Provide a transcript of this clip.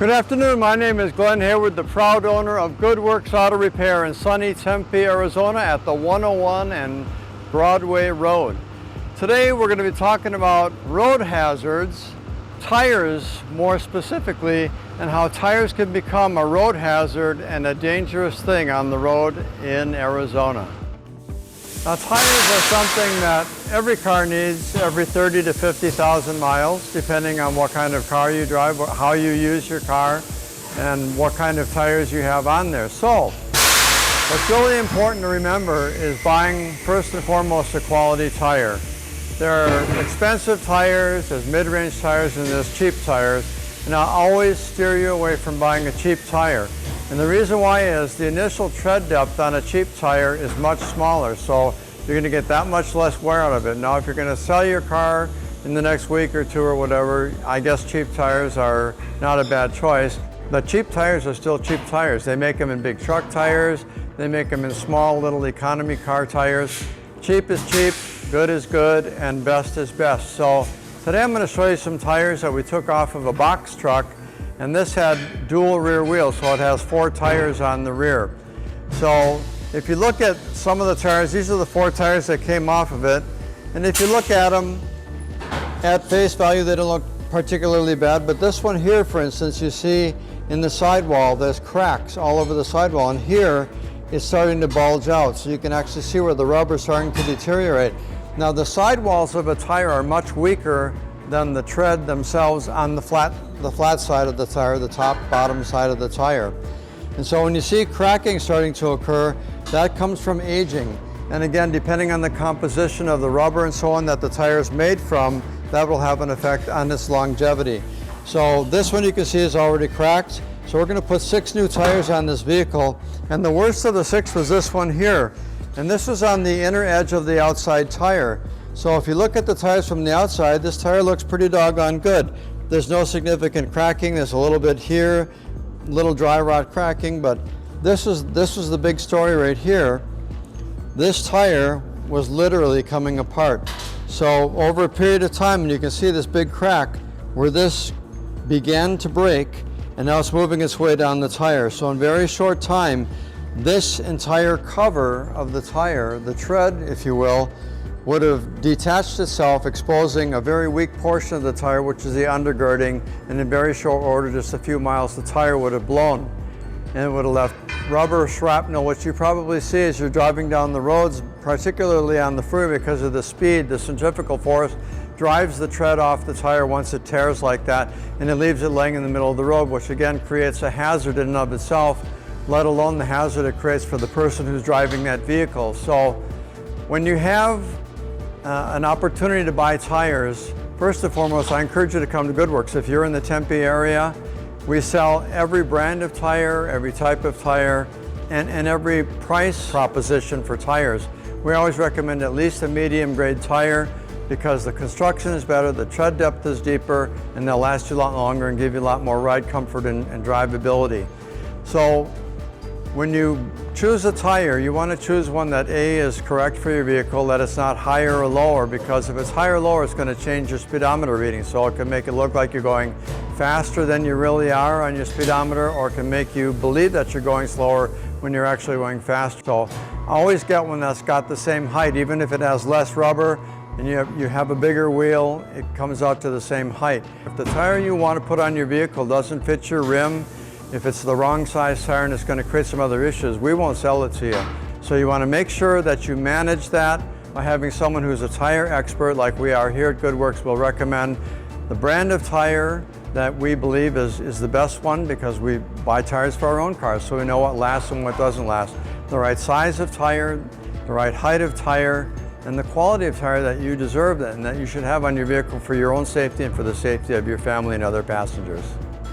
Good afternoon, my name is Glen Hayward, the proud owner of Good Works Auto Repair in sunny Tempe, Arizona at the 101 and Broadway Road. Today we're going to be talking about road hazards, tires more specifically, and how tires can become a road hazard and a dangerous thing on the road in Arizona. Now, tires are something that every car needs every 30 to 50,000 miles, depending on what kind of car you drive, how you use your car, and what kind of tires you have on there. So, what's really important to remember is buying, first and foremost, a quality tire. There are expensive tires, there's mid-range tires, and there's cheap tires. And I'll always steer you away from buying a cheap tire. And the reason why is the initial tread depth on a cheap tire is much smaller, so you're going to get that much less wear out of it. Now, if you're going to sell your car in the next week or two or whatever, I guess cheap tires are not a bad choice. But cheap tires are still cheap tires. They make them in big truck tires, they make them in small little economy car tires. Cheap is cheap, good is good, and best is best. So today I'm going to show you some tires that we took off of a box truck, and this had dual rear wheels, so it has 4 tires on the rear. So if you look at some of the tires, these are the 4 tires that came off of it, and if you look at them at face value, they don't look particularly bad, but this one here, for instance, you see in the sidewall there's cracks all over the sidewall, and here it's starting to bulge out, so you can actually see where the rubber is starting to deteriorate. Now, the sidewalls of a tire are much weaker than the tread themselves on the flat side of the tire, the top, bottom side of the tire. And so when you see cracking starting to occur, that comes from aging. And again, depending on the composition of the rubber and so on that the tire is made from, that will have an effect on its longevity. So this one you can see is already cracked. So we're going to put 6 new tires on this vehicle. And the worst of the 6 was this one here. And this is on the inner edge of the outside tire. So if you look at the tires from the outside, this tire looks pretty doggone good. There's no significant cracking. There's a little bit here, little dry rot cracking, but this was the big story right here. This tire was literally coming apart. So over a period of time, and you can see this big crack where this began to break, and now it's moving its way down the tire. So in very short time, this entire cover of the tire, the tread, if you will, would have detached itself, exposing a very weak portion of the tire, which is the undergirding, and in very short order, just a few miles, the tire would have blown, and it would have left rubber shrapnel, which you probably see as you're driving down the roads, particularly on the freeway, because of the speed. The centrifugal force drives the tread off the tire once it tears like that, and it leaves it laying in the middle of the road, which again creates a hazard in and of itself, let alone the hazard it creates for the person who's driving that vehicle. So when you have an opportunity to buy tires, first and foremost, I encourage you to come to Good Works. If you're in the Tempe area, we sell every brand of tire, every type of tire, and every price proposition for tires. We always recommend at least a medium grade tire because the construction is better, the tread depth is deeper, and they'll last you a lot longer and give you a lot more ride comfort and drivability. So when you choose a tire, you want to choose one that A, is correct for your vehicle, that it's not higher or lower, because if it's higher or lower, it's going to change your speedometer reading. So it can make it look like you're going faster than you really are on your speedometer, or it can make you believe that you're going slower when you're actually going faster. So always get one that's got the same height, even if it has less rubber and you have a bigger wheel, it comes out to the same height. If the tire you want to put on your vehicle doesn't fit your rim, if it's the wrong size tire and it's going to create some other issues, we won't sell it to you. So you want to make sure that you manage that by having someone who's a tire expert like we are here at Good Works. Will recommend the brand of tire that we believe is the best one, because we buy tires for our own cars, so we know what lasts and what doesn't last. The right size of tire, the right height of tire, and the quality of tire that you deserve and that you should have on your vehicle for your own safety and for the safety of your family and other passengers.